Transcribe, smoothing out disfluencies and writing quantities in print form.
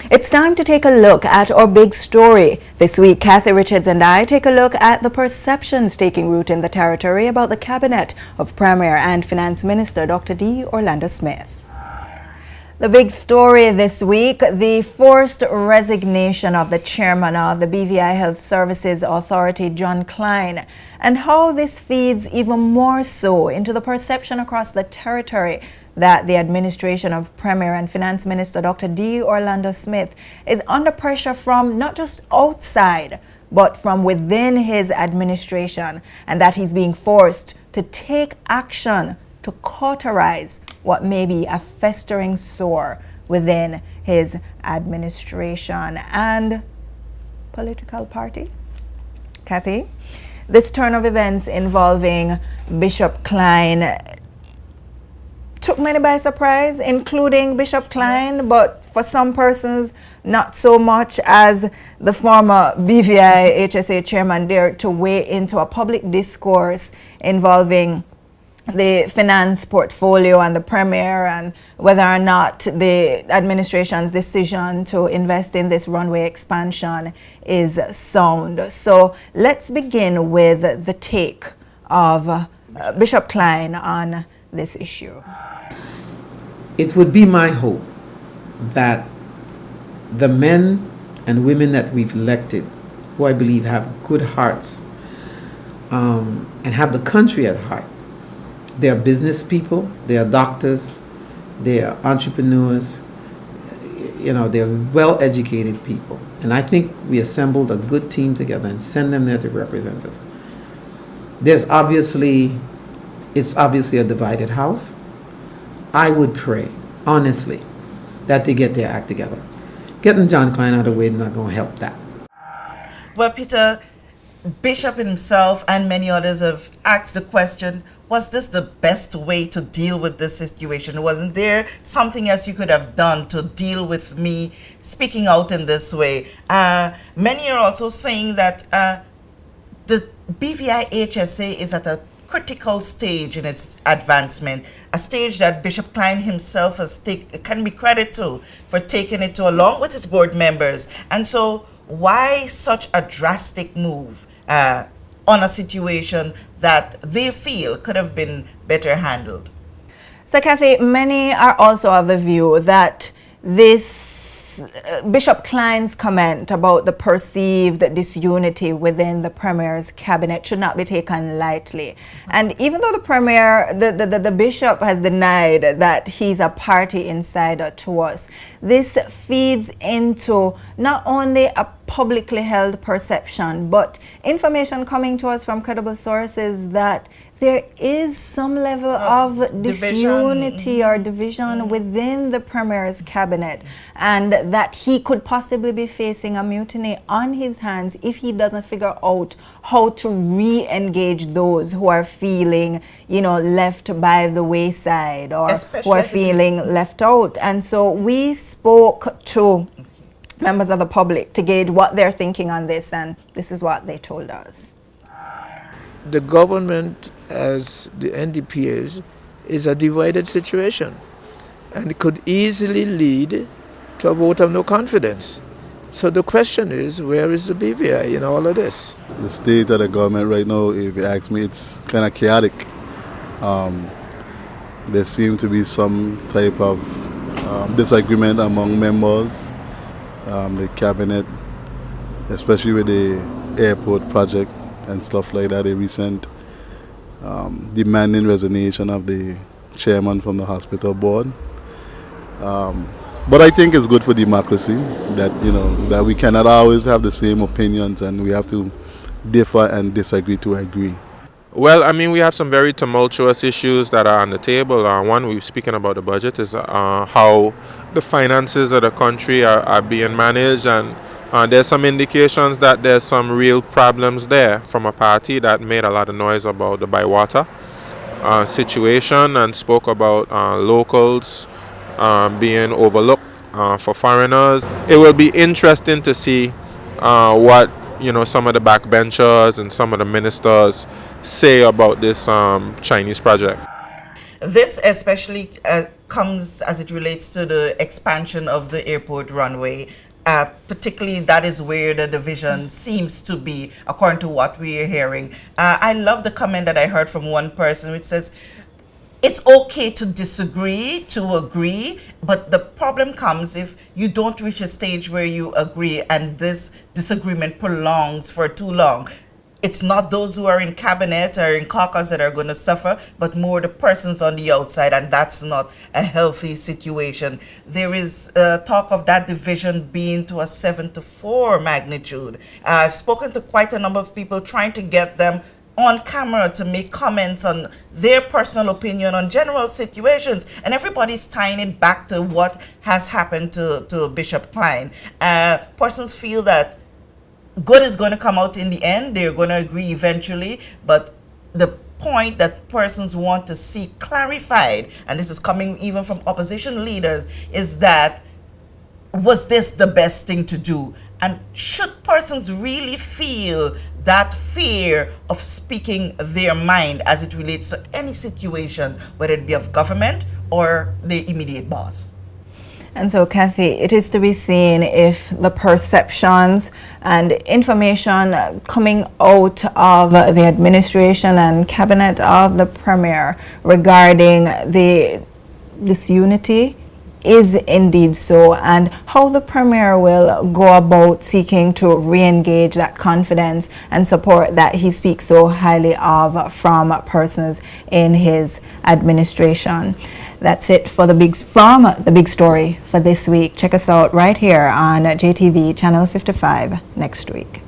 It's time to take a look at our big story. This week, Kathy Richards and I take a look at the perceptions taking root in the territory about the cabinet of Premier and Finance Minister Dr. D. Orlando Smith. The big story this week, the forced resignation of the chairman of the BVI Health Services Authority, John Klein, and how this feeds even more so into the perception across the territory that the administration of Premier and Finance Minister Dr. D. Orlando Smith is under pressure from not just outside, but from within his administration, and that he's being forced to take action to cauterize what may be a festering sore within his administration and political party. Kathy, this turn of events involving Bishop Klein took many by surprise, including Bishop Klein, yes. But for some persons, not so much, as the former BVIHSA Chairman dared to weigh into a public discourse involving the finance portfolio and the Premier and whether or not the administration's decision to invest in this runway expansion is sound. So let's begin with the take of Bishop Klein on this issue. It would be my hope that the men and women that we've elected, who I believe have good hearts and have the country at heart, they are business people, they are doctors, they are entrepreneurs, they're well-educated people. And I think we assembled a good team together and send them there to represent us. It's obviously a divided house. I would pray, honestly, that they get their act together. Getting John Klein out of the way is not going to help that. Well, Peter, Bishop himself and many others have asked the question, was this the best way to deal with this situation? Wasn't there something else you could have done to deal with me speaking out in this way? Many are also saying that the BVIHSA is at a critical stage in its advancement, a stage that Bishop Klein himself can be credited to for taking it to along with his board members. And so why such a drastic move on a situation that they feel could have been better handled? So Kathy, many are also of the view that this Bishop Klein's comment about the perceived disunity within the Premier's cabinet should not be taken lightly. And even though the Premier, the Bishop has denied that he's a party insider to us, this feeds into not only a publicly held perception, but information coming to us from credible sources that there is some level of disunity or division within the Premier's cabinet, and that he could possibly be facing a mutiny on his hands if he doesn't figure out how to re-engage those who are feeling, left by the wayside or who are feeling left out. And so we spoke to members of the public to gauge what they're thinking on this, and this is what they told us. The government, as the NDP is a divided situation, and it could easily lead to a vote of no confidence. So the question is, where is the BVI in all of this? The state of the government right now, if you ask me, it's kind of chaotic. There seems to be some type of disagreement among members, the cabinet, especially with the airport project and stuff like that, a recent demanding resignation of the chairman from the hospital board. But I think it's good for democracy that, that we cannot always have the same opinions and we have to differ and disagree to agree. Well, we have some very tumultuous issues that are on the table. One, we're speaking about the budget, is how the finances of the country are being managed, and there's some indications that there's some real problems there from a party that made a lot of noise about the Bywater situation and spoke about locals being overlooked for foreigners. It will be interesting to see what some of the backbenchers and some of the ministers say about this Chinese project. This especially comes as it relates to the expansion of the airport runway. Particularly, that is where the division seems to be, according to what we are hearing. I love the comment that I heard from one person, which says, it's okay to disagree, to agree, but the problem comes if you don't reach a stage where you agree and this disagreement prolongs for too long. It's not those who are in cabinet or in caucus that are going to suffer, but more the persons on the outside, and that's not a healthy situation. There is talk of that division being to a 7-4 magnitude. I've spoken to quite a number of people trying to get them on camera to make comments on their personal opinion on general situations, and everybody's tying it back to what has happened to Bishop Klein. Persons feel that good is going to come out in the end, they're going to agree eventually, but the point that persons want to see clarified, and this is coming even from opposition leaders, is that was this the best thing to do? And should persons really feel that fear of speaking their mind as it relates to any situation, whether it be of government or the immediate boss? And so, Kathy, it is to be seen if the perceptions and information coming out of the administration and cabinet of the Premier regarding the disunity is indeed so, and how the Premier will go about seeking to re-engage that confidence and support that he speaks so highly of from persons in his administration. That's it for the big story for this week. Check us out right here on JTV Channel 55 next week.